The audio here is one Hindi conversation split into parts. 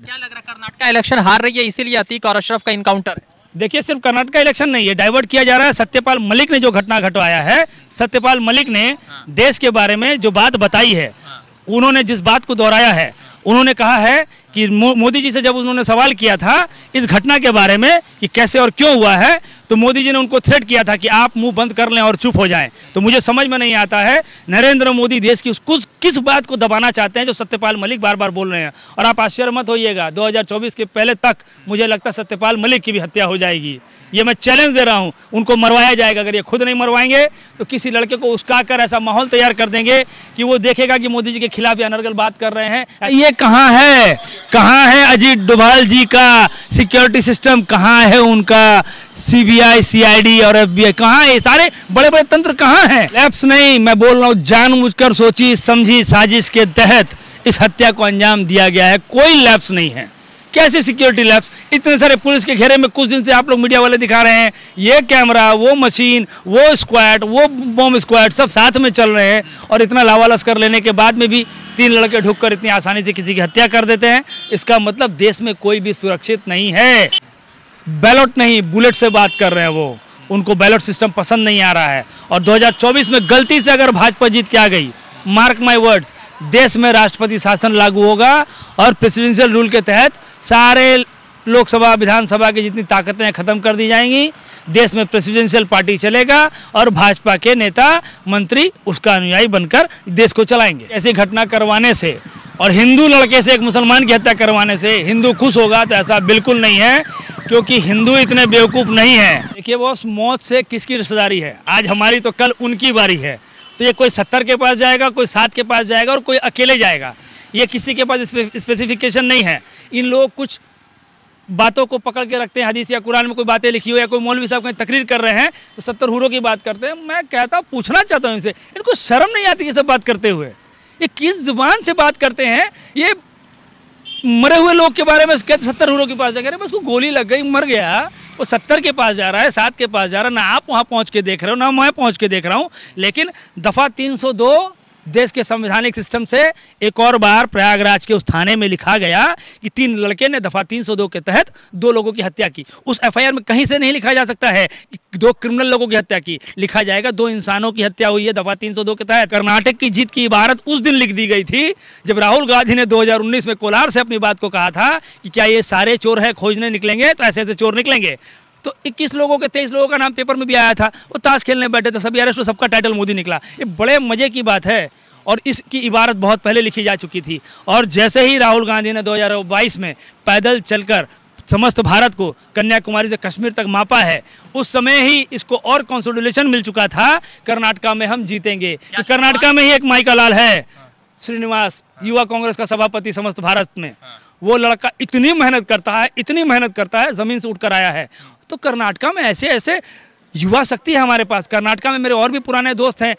क्या लग रहा है, कर्नाटक इलेक्शन हार रही है इसीलिए अतीक और अशरफ का इनकाउंटर है? देखिए, सिर्फ कर्नाटक का इलेक्शन नहीं है, डाइवर्ट किया जा रहा है। सत्यपाल मलिक ने जो घटना घटवाया है, सत्यपाल मलिक ने देश के बारे में जो बात बताई है, उन्होंने जिस बात को दोहराया है, उन्होंने कहा है कि मोदी जी से जब उन्होंने सवाल किया था इस घटना के बारे में कि कैसे और क्यों हुआ है, तो मोदी जी ने उनको थ्रेट किया था कि आप मुंह बंद कर लें और चुप हो जाएं। तो मुझे समझ में नहीं आता है नरेंद्र मोदी देश की किस बात को दबाना चाहते हैं जो सत्यपाल मलिक बार बार बोल रहे हैं। और आप आश्चर्य मत होइएगा, 2024 के पहले तक मुझे लगता है सत्यपाल मलिक की भी हत्या हो जाएगी। ये मैं चैलेंज दे रहा हूँ, उनको मरवाया जाएगा। अगर ये खुद नहीं मरवाएंगे तो किसी लड़के को उस्का कर ऐसा माहौल तैयार कर देंगे कि वो देखेगा कि मोदी जी के खिलाफ ये अनर्गल बात कर रहे हैं। ये कहाँ है अजीत डोभाल जी का सिक्योरिटी सिस्टम, कहाँ है उनका सीबीआई, सीआईडी और एफबीआई, कहाँ है? सारे बड़े बड़े तंत्र कहाँ हैं? लैप्स नहीं, मैं बोल रहा हूँ जानबूझकर सोची समझी साजिश के तहत इस हत्या को अंजाम दिया गया है। कोई लैप्स नहीं है। कैसे सिक्योरिटी लैब्स? इतने सारे पुलिस के घेरे में कुछ दिन से आप लोग मीडिया वाले दिखा रहे हैं, ये कैमरा, वो मशीन, वो स्क्वाड, वो बॉम्ब स्क्वाड सब साथ में चल रहे हैं, और इतना लावा लश्कर लेने के बाद में भी 3 लड़के ढुककर इतनी आसानी से किसी की हत्या कर देते हैं। इसका मतलब देश में कोई भी सुरक्षित नहीं है। बैलेट नहीं, बुलेट से बात कर रहे हैं वो, उनको बैलेट सिस्टम पसंद नहीं आ रहा है। और 2024 में गलती से अगर भाजपा जीत के आ गई, मार्क माई वर्ड्स, देश में राष्ट्रपति शासन लागू होगा और प्रेसिडेंशियल रूल के तहत सारे लोकसभा विधानसभा की जितनी ताकतें खत्म कर दी जाएंगी। देश में प्रेसिडेंशियल पार्टी चलेगा और भाजपा के नेता मंत्री उसका अनुयायी बनकर देश को चलाएंगे। ऐसी घटना करवाने से और हिंदू लड़के से एक मुसलमान की हत्या करवाने से हिंदू खुश होगा तो ऐसा बिल्कुल नहीं है, क्योंकि हिंदू इतने बेवकूफ़ नहीं है। देखिए बॉस, मौत से किसकी रिश्तेदारी है? आज हमारी तो कल उनकी बारी है। तो ये कोई 70 के पास जाएगा, कोई 7 के पास जाएगा और कोई अकेले जाएगा। ये किसी के पास स्पेसिफिकेशन नहीं है। इन लोग कुछ बातों को पकड़ के रखते हैं, हदीस या कुरान में कोई बातें लिखी हो या कोई मौलवी साहब कहीं तकरीर कर रहे हैं तो 70 हुरों की बात करते हैं। मैं कहता हूँ, पूछना चाहता हूँ इनसे, इनको शर्म नहीं आती ये सब बात करते हुए? ये किस जुबान से बात करते हैं? ये मरे हुए लोग के बारे में कहते 70 हुरों के पास जाकर, बस को गोली लग गई, मर गया, वो 70 के पास जा रहा है, 7 के पास जा रहा है। ना आप वहाँ पहुँच के देख रहे हो, ना मैं पहुँच के देख रहा हूँ। लेकिन दफ़ा 302 देश के संवैधानिक सिस्टम से एक और बार प्रयागराज के उस थाने में लिखा गया कि 3 लड़के ने दफ़ा 302 के तहत 2 लोगों की हत्या की। उस एफआईआर में कहीं से नहीं लिखा जा सकता है कि 2 क्रिमिनल लोगों की हत्या की, लिखा जाएगा 2 इंसानों की हत्या हुई है दफ़ा 302 के तहत। कर्नाटक की जीत की इबारत उस दिन लिख दी गई थी जब राहुल गांधी ने 2019 में कोलार से अपनी बात को कहा था कि क्या ये सारे चोर है, खोजने निकलेंगे तो ऐसे ऐसे चोर निकलेंगे। तो 21 लोगों के 23 लोगों का नाम पेपर में भी आया था, वो ताश खेलने बैठे थे, सभी अरेस्ट, तो सबका टाइटल मोदी निकला। ये बड़े मजे की बात है और इसकी इबारत बहुत पहले लिखी जा चुकी थी। और जैसे ही राहुल गांधी ने 2022 में पैदल चलकर समस्त भारत को कन्याकुमारी से कश्मीर तक मापा है, उस समय ही इसको और कॉन्सोलिडेशन मिल चुका था, कर्नाटका में हम जीतेंगे। कर्नाटका में ही एक माइका लाल है, श्रीनिवास, युवा कांग्रेस का सभापति समस्त भारत में। वो लड़का इतनी मेहनत करता है, ज़मीन से उठकर आया है। तो कर्नाटका में ऐसे ऐसे युवा शक्ति है हमारे पास। कर्नाटका में मेरे और भी पुराने दोस्त हैं।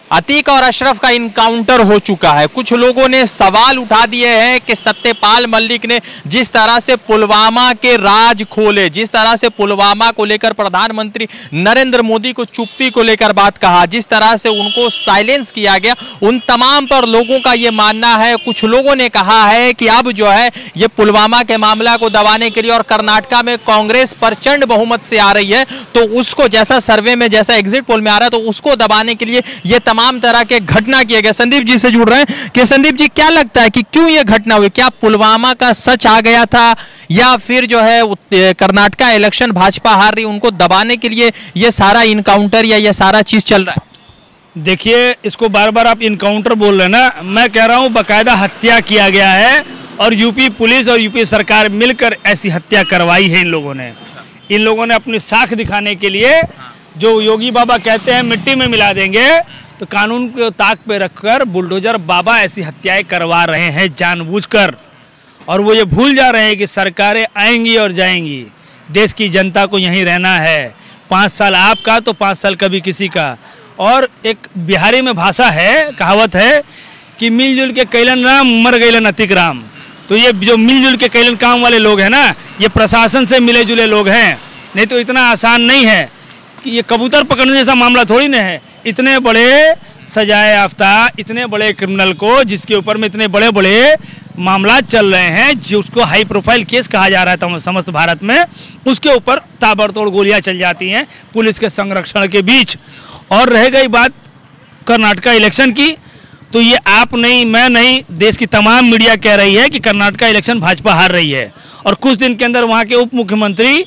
अतीक और अशरफ का इनकाउंटर हो चुका है। कुछ लोगों ने सवाल उठा दिए हैं कि सत्यपाल मलिक ने जिस तरह से पुलवामा के राज खोले, जिस तरह से पुलवामा को लेकर प्रधानमंत्री नरेंद्र मोदी को चुप्पी को लेकर बात कहा, जिस तरह से उनको साइलेंस किया गया, उन तमाम पर लोगों का ये मानना है। कुछ लोगों ने कहा है कि अब जो है ये पुलवामा के मामला को दबाने के लिए, और कर्नाटका में कांग्रेस प्रचंड बहुमत से आ रही है, तो उसको जैसा सर्वे में, जैसा एग्जिट पोल में आ रहा है, तो उसको दबाने के लिए ये तमाम तरह के घटना किए गए। संदीप जी से जुड़ रहे हैं कि संदीप जी, क्या लगता है कि क्यों ये घटना हुई? क्या पुलवामा का सच आ गया था, या फिर जो है कर्नाटका इलेक्शन भाजपा हार रही, उनको दबाने के लिए ये सारा इनकाउंटर या ये सारा चीज चल रहा है? देखिए, इसको बार बार आप इनकाउंटर बोल रहे हैं ना, मैं कह रहा हूँ बाकायदा हत्या किया गया है और यूपी पुलिस और यूपी सरकार मिलकर ऐसी हत्या करवाई है इन लोगों ने। इन लोगों ने अपनी साख दिखाने के लिए, जो योगी बाबा कहते हैं मिट्टी में मिला देंगे, तो कानून को ताक पे रखकर बुलडोजर बाबा ऐसी हत्याएं करवा रहे हैं जानबूझकर। और वो ये भूल जा रहे हैं कि सरकारें आएंगी और जाएंगी, देश की जनता को यहीं रहना है। 5 साल आपका तो 5 साल कभी किसी का। और एक बिहारी में भाषा है, कहावत है कि मिलजुल के कैलन राम, मर गैलन अतिक राम। तो ये जो मिलजुल के कैलन काम वाले लोग हैं ना, ये प्रशासन से मिले जुले लोग हैं। नहीं तो इतना आसान नहीं है कि ये कबूतर पकड़ने जैसा मामला थोड़ी ना है। इतने बड़े सजाए याफ्ता इतने बड़े क्रिमिनल को, जिसके ऊपर में इतने बड़े बड़े मामला चल रहे हैं, जिसको हाई प्रोफाइल केस कहा जा रहा था समस्त भारत में, उसके ऊपर ताबड़तोड़ गोलियां चल जाती हैं पुलिस के संरक्षण के बीच। और रह गई बात कर्नाटका इलेक्शन की, तो ये आप नहीं, मैं नहीं, देश की तमाम मीडिया कह रही है कि कर्नाटका इलेक्शन भाजपा हार रही है और कुछ दिन के अंदर वहाँ के उप मुख्यमंत्री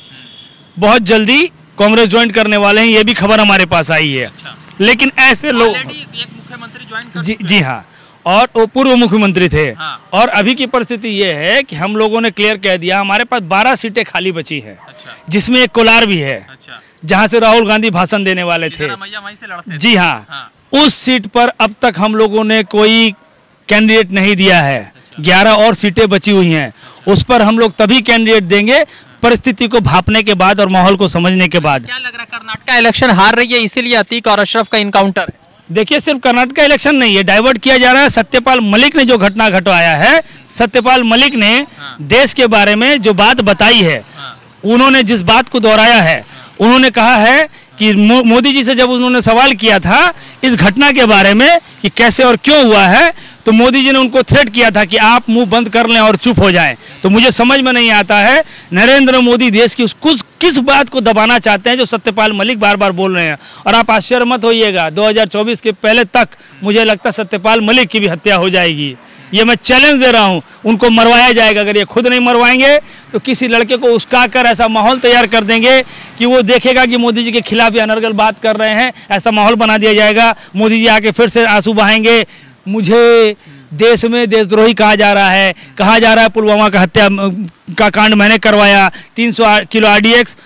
बहुत जल्दी कांग्रेस ज्वाइन करने वाले हैं, ये भी खबर हमारे पास आई है। अच्छा। लेकिन ऐसे लोग एक मुख्यमंत्री ज्वाइन कर जी हाँ, और वो पूर्व मुख्यमंत्री थे। हाँ। और अभी की परिस्थिति ये है कि हम लोगों ने क्लियर कह दिया, हमारे पास 12 सीटें खाली बची है। अच्छा। जिसमें एक कोलार भी है। अच्छा। जहाँ से राहुल गांधी भाषण देने वाले थे। वहीं से लड़ते जी हाँ। हाँ, उस सीट पर अब तक हम लोगों ने कोई कैंडिडेट नहीं दिया है। अच्छा। 11 और सीटें बची हुई हैं। अच्छा। उस पर हम लोग तभी कैंडिडेट देंगे परिस्थिति को भापने के बाद और माहौल को समझने के बाद। क्या लग रहा है कर्नाटका इलेक्शन हार रही है इसीलिए अतीक और अशरफ का इनकाउंटर है? देखिए, सिर्फ कर्नाटका इलेक्शन नहीं है, डाइवर्ट किया जा रहा है। सत्यपाल मलिक ने जो घटना घटवाया है, सत्यपाल मलिक ने देश के बारे में जो बात बताई है, उन्होंने जिस बात को दोहराया है, उन्होंने कहा है कि मोदी जी से जब उन्होंने सवाल किया था इस घटना के बारे में कि कैसे और क्यों हुआ है, तो मोदी जी ने उनको थ्रेट किया था कि आप मुंह बंद कर लें और चुप हो जाएं। तो मुझे समझ में नहीं आता है नरेंद्र मोदी देश की किस बात को दबाना चाहते हैं जो सत्यपाल मलिक बार बार बोल रहे हैं। और आप आश्चर्य मत होइएगा, 2024 के पहले तक मुझे लगता है सत्यपाल मलिक की भी हत्या हो जाएगी। ये मैं चैलेंज दे रहा हूँ, उनको मरवाया जाएगा। अगर ये खुद नहीं मरवाएंगे तो किसी लड़के को उस्का कर ऐसा माहौल तैयार कर देंगे कि वो देखेगा कि मोदी जी के खिलाफ ये अनर्गल बात कर रहे हैं, ऐसा माहौल बना दिया जाएगा। मोदी जी आके फिर से आंसू बहाएंगे, मुझे देश में देशद्रोही कहा जा रहा है, पुलवामा का हत्या का कांड मैंने करवाया, 300 किलो RDX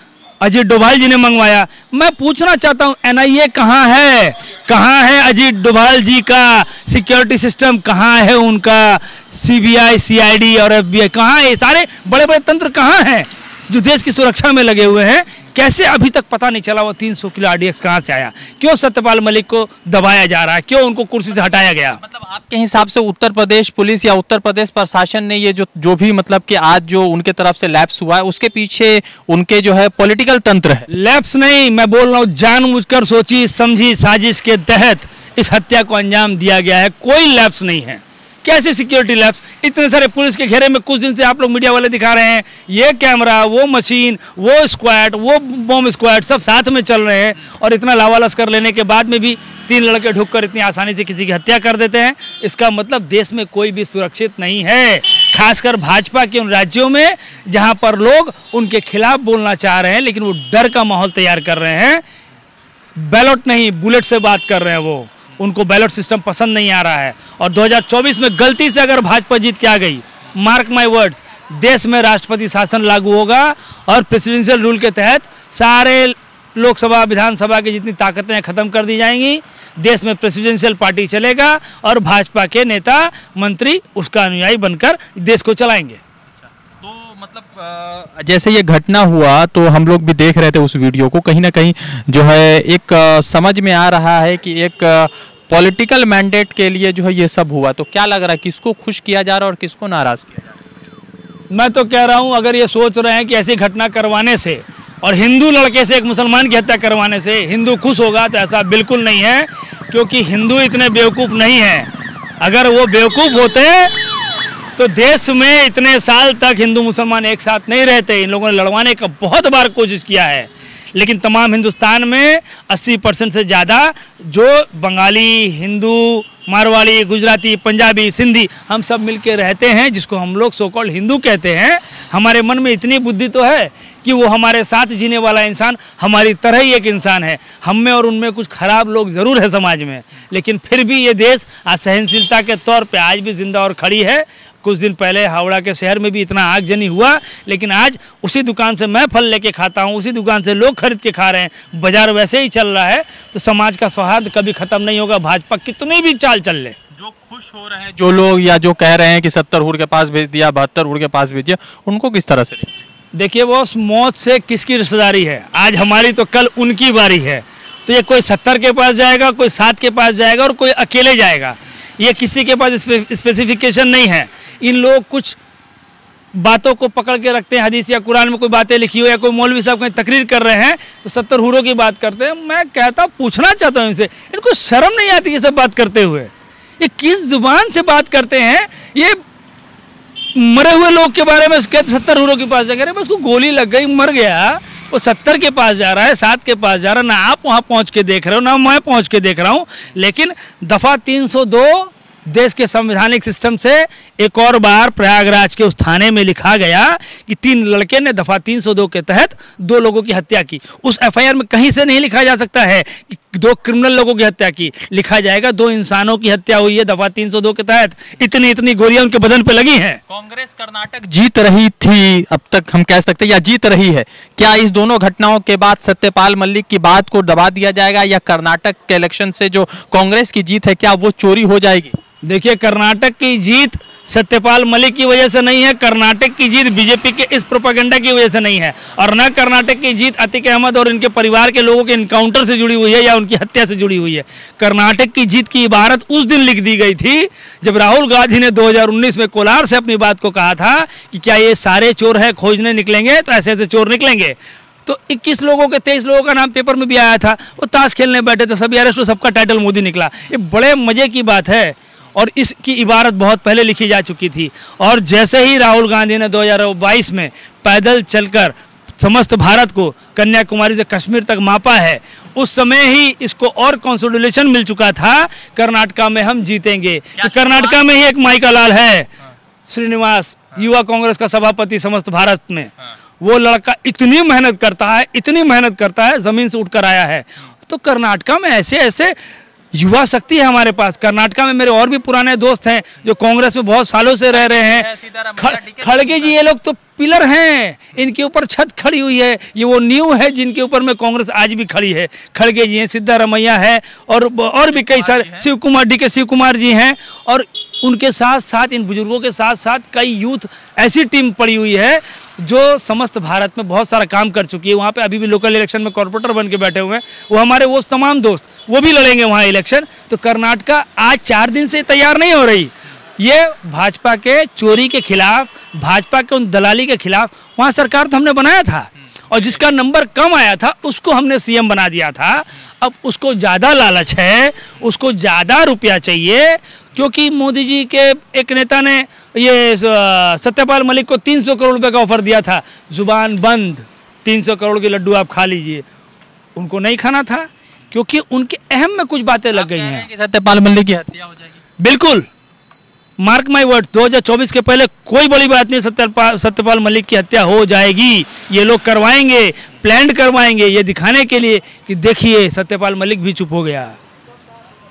अजीत डोभाल जी ने मंगवाया। मैं पूछना चाहता हूं NIA कहाँ है अजीत डोभाल जी का सिक्योरिटी सिस्टम कहाँ है उनका, CBI CID और FBI कहाँ है? सारे बड़े बड़े तंत्र कहाँ हैं जो देश की सुरक्षा में लगे हुए हैं? कैसे अभी तक पता नहीं चला वो 300 किलो RDX कहाँ से आया? क्यों सत्यपाल मलिक को दबाया जा रहा है? क्यों उनको कुर्सी से हटाया गया? मतलब आपके हिसाब से उत्तर प्रदेश पुलिस या उत्तर प्रदेश प्रशासन ने ये जो भी मतलब कि आज जो उनके तरफ से लैप्स हुआ है, उसके पीछे उनके जो है पॉलिटिकल तंत्र है? लैप्स नहीं, मैं बोल रहा हूँ जानबूझकर सोची समझी साजिश के तहत इस हत्या को अंजाम दिया गया है। कोई लैप्स नहीं है। कैसे सिक्योरिटी लैब्स? इतने सारे पुलिस के घेरे में कुछ दिन से आप लोग मीडिया वाले दिखा रहे हैं, ये कैमरा, वो मशीन, वो स्क्वाड, वो बॉम्ब स्क्वाड सब साथ में चल रहे हैं, और इतना लावालस कर लेने के बाद में भी 3 लड़के ढुककर इतनी आसानी से किसी की हत्या कर देते हैं। इसका मतलब देश में कोई भी सुरक्षित नहीं है, खासकर भाजपा के उन राज्यों में जहाँ पर लोग उनके खिलाफ बोलना चाह रहे हैं लेकिन वो डर का माहौल तैयार कर रहे हैं। बैलेट नहीं, बुलेट से बात कर रहे हैं वो, उनको बैलेट सिस्टम पसंद नहीं आ रहा है। और 2024 में गलती से अगर भाजपा जीत के आ गई, मार्क माय वर्ड्स, देश में राष्ट्रपति शासन लागू होगा और प्रेसिडेंशियल रूल के तहत सारे लोकसभा विधानसभा की जितनी ताकतें खत्म कर दी जाएंगी। देश में प्रेसिडेंशियल पार्टी चलेगा और भाजपा के नेता मंत्री उसका अनुयायी बनकर देश को चलाएंगे। मतलब जैसे ये घटना हुआ तो हम लोग भी देख रहे थे उस वीडियो को, कहीं ना कहीं जो है एक समझ में आ रहा है कि एक पॉलिटिकल मैंडेट के लिए जो है ये सब हुआ। तो क्या लग रहा है किसको खुश किया जा रहा है और किसको नाराज किया जा रहा है? मैं तो कह रहा हूँ अगर ये सोच रहे हैं कि ऐसी घटना करवाने से और हिंदू लड़के से एक मुसलमान की हत्या करवाने से हिंदू खुश होगा, तो ऐसा बिल्कुल नहीं है, क्योंकि हिंदू इतने बेवकूफ़ नहीं हैं। अगर वो बेवकूफ़ होते तो देश में इतने साल तक हिंदू मुसलमान एक साथ नहीं रहते। इन लोगों ने लड़वाने का बहुत बार कोशिश किया है, लेकिन तमाम हिंदुस्तान में 80% से ज़्यादा जो बंगाली, हिंदू, मारवाड़ी, गुजराती, पंजाबी, सिंधी, हम सब मिलके रहते हैं, जिसको हम लोग सो कॉल्ड हिंदू कहते हैं। हमारे मन में इतनी बुद्धि तो है कि वो हमारे साथ जीने वाला इंसान हमारी तरह ही एक इंसान है। हम में और उनमें कुछ खराब लोग ज़रूर है समाज में, लेकिन फिर भी ये देश असहनशीलता के तौर पे आज भी जिंदा और खड़ी है। कुछ दिन पहले हावड़ा के शहर में भी इतना आगजनी हुआ, लेकिन आज उसी दुकान से मैं फल लेके खाता हूँ, उसी दुकान से लोग खरीद के खा रहे हैं, बाजार वैसे ही चल रहा है। तो समाज का सौहार्द कभी खत्म नहीं होगा, भाजपा कितनी भी चाल चल ले। जो खुश हो रहे हैं जो लोग, या जो कह रहे हैं कि 70 हुर के पास भेज दिया, 72 हुर के पास भेजिए, उनको किस तरह से? देखिए, वो मौत से किसकी रिश्तेदारी है? आज हमारी तो कल उनकी बारी है। तो ये कोई 70 के पास जाएगा, कोई 7 के पास जाएगा और कोई अकेले जाएगा। ये किसी के पास स्पेसिफिकेशन नहीं है। इन लोग कुछ बातों को पकड़ के रखते हैं, हदीस या कुरान में कोई बातें लिखी हो या कोई मौलवी साहब कहीं तकरीर कर रहे हैं तो 70 हूरों की बात करते हैं। मैं कहता पूछना चाहता हूँ इनसे, इनको शर्म नहीं आती ये सब बात करते हुए? ये किस जुबान से बात करते हैं? ये मरे हुए लोग के बारे में कहते 70 हूरों के पास जाकर, बस को गोली लग गई मर गया, वो 70 के पास जा रहा है, 7 के पास जा रहा है, ना आप वहाँ पहुँच के देख रहे हो ना मैं पहुँच के देख रहा हूँ। लेकिन दफ़ा 302 देश के संवैधानिक सिस्टम से एक और बार प्रयागराज के उस थाने में लिखा गया कि 3 लड़के ने दफ़ा 302 के तहत 2 लोगों की हत्या की। उस एफआईआर में कहीं से नहीं लिखा जा सकता है कि 2 क्रिमिनल लोगों की हत्या की, लिखा जाएगा 2 इंसानों की हत्या हुई है दफ़ा 302 के तहत। इतनी गोलियां उनके बदन पे लगी हैं। कांग्रेस कर्नाटक जीत रही थी, अब तक हम कह सकते हैं, या जीत रही है। क्या इस दोनों घटनाओं के बाद सत्यपाल मलिक की बात को दबा दिया जाएगा, या कर्नाटक के इलेक्शन से जो कांग्रेस की जीत है क्या वो चोरी हो जाएगी? देखिए, कर्नाटक की जीत सत्यपाल मलिक की वजह से नहीं है, कर्नाटक की जीत बीजेपी के इस प्रोपेगेंडा की वजह से नहीं है, और न कर्नाटक की जीत अतीक अहमद और इनके परिवार के लोगों के इनकाउंटर से जुड़ी हुई है या उनकी हत्या से जुड़ी हुई है। कर्नाटक की जीत की इबारत उस दिन लिख दी गई थी जब राहुल गांधी ने 2019 में कोलार से अपनी बात को कहा था कि क्या ये सारे चोर हैं, खोजने निकलेंगे तो ऐसे ऐसे चोर निकलेंगे। तो 21 लोगों के 23 लोगों का नाम पेपर में भी आया था, वो ताश खेलने बैठे थे, सभी अरेस्ट, सबका टाइटल मोदी निकला। ये बड़े मजे की बात है, और इसकी इबारत बहुत पहले लिखी जा चुकी थी। और जैसे ही राहुल गांधी ने 2022 में पैदल चलकर समस्त भारत को कन्याकुमारी से कश्मीर तक मापा है, उस समय ही इसको और कंसोलिडेशन मिल चुका था, कर्नाटका में हम जीतेंगे। तो कर्नाटका में ही एक माइका लाल है, श्रीनिवास, युवा कांग्रेस का सभापति समस्त भारत में। वो लड़का इतनी मेहनत करता है, जमीन से उठकर आया है। तो कर्नाटका में ऐसे ऐसे युवा शक्ति है हमारे पास। कर्नाटका में मेरे और भी पुराने दोस्त हैं जो कांग्रेस में बहुत सालों से रह रहे हैं। खड़गे जी, ये लोग तो पिलर हैं, इनके ऊपर छत खड़ी हुई है, ये वो नींव है जिनके ऊपर में कांग्रेस आज भी खड़ी है। खड़गे जी हैं, सिद्धारमैया है, और भी कई सारे, शिव कुमार जी हैं, और उनके साथ साथ इन बुजुर्गों के साथ साथ कई यूथ ऐसी टीम पड़ी हुई है जो समस्त भारत में बहुत सारा काम कर चुकी है। वहाँ पे अभी भी लोकल इलेक्शन में कॉर्पोरेटर बन के बैठे हुए हैं, वो हमारे वो तमाम दोस्त, वो भी लड़ेंगे वहाँ इलेक्शन। तो कर्नाटका आज 4 दिन से तैयार नहीं हो रही। ये भाजपा के चोरी के खिलाफ, भाजपा के उन दलाली के खिलाफ वहाँ सरकार तो हमने बनाया था, और जिसका नंबर कम आया था उसको हमने सीएम बना दिया था। अब उसको ज़्यादा लालच है, उसको ज़्यादा रुपया चाहिए, क्योंकि मोदी जी के एक नेता ने ये सत्यपाल मलिक को 300 करोड़ रुपए का ऑफर दिया था, जुबान बंद, 300 करोड़ के लड्डू आप खा लीजिए। उनको नहीं खाना था, क्योंकि उनके अहम में कुछ बातें लग गई हैं कि सत्यपाल मलिक की हत्या हो जाएगी। बिल्कुल, मार्क माई वर्ड, 2024 के पहले कोई बड़ी बात नहीं, सत्यपाल मलिक की हत्या हो जाएगी। ये लोग करवाएंगे, प्लान करवाएंगे, ये दिखाने के लिए कि देखिए सत्यपाल मलिक भी चुप हो गया,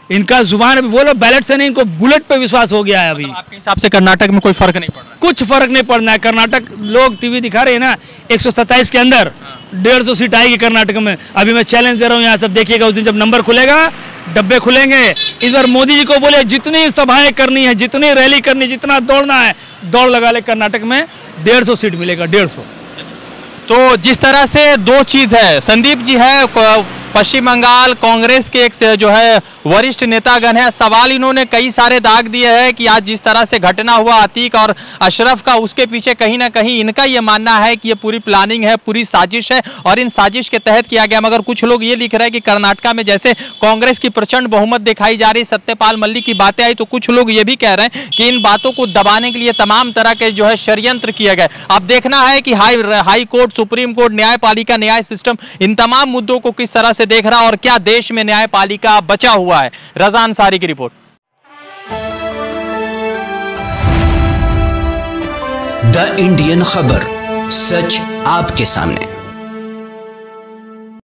इनका जुबान अभी बोलो बैलेट से नहीं, इनको बुलेट पे विश्वास हो गया है अभी। आपके हिसाब से कर्नाटक में कोई फर्क नहीं पड़ रहा? कुछ फर्क नहीं पड़ना है। कर्नाटक लोग टीवी दिखा रहे हैं ना, 127 के अंदर 150 सीट आएगी कर्नाटक में। अभी मैं चैलेंज दे रहा हूँ, यहाँ सब देखिएगा, उस दिन जब नंबर खुलेगा, डब्बे खुलेंगे। इस बार मोदी जी को बोले जितनी सभाएं करनी है, जितनी रैली करनी, जितना दौड़ना है, दौड़ लगा ले, कर्नाटक में 150 सीट मिलेगा, 150। तो जिस तरह से 2 चीज है, संदीप जी है पश्चिम बंगाल कांग्रेस के एक जो है वरिष्ठ नेतागण है, सवाल इन्होंने कई सारे दाग दिए हैं कि आज जिस तरह से घटना हुआ अतीक और अशरफ का, उसके पीछे कहीं ना कहीं इनका ये मानना है कि ये पूरी प्लानिंग है, पूरी साजिश है और इन साजिश के तहत किया गया। मगर कुछ लोग ये लिख रहे हैं कि कर्नाटका में जैसे कांग्रेस की प्रचंड बहुमत दिखाई जा रही, सत्यपाल मलिक की बातें आई, तो कुछ लोग ये भी कह रहे हैं कि इन बातों को दबाने के लिए तमाम तरह के जो है षड्यंत्र किए गए। अब देखना है कि हाई कोर्ट, सुप्रीम कोर्ट, न्यायपालिका, न्याय सिस्टम इन तमाम मुद्दों को किस तरह से देख रहा और क्या देश में न्यायपालिका बचा हुआ है। रज़ा अंसारी की रिपोर्ट। द इंडियन खबर, सच आपके सामने।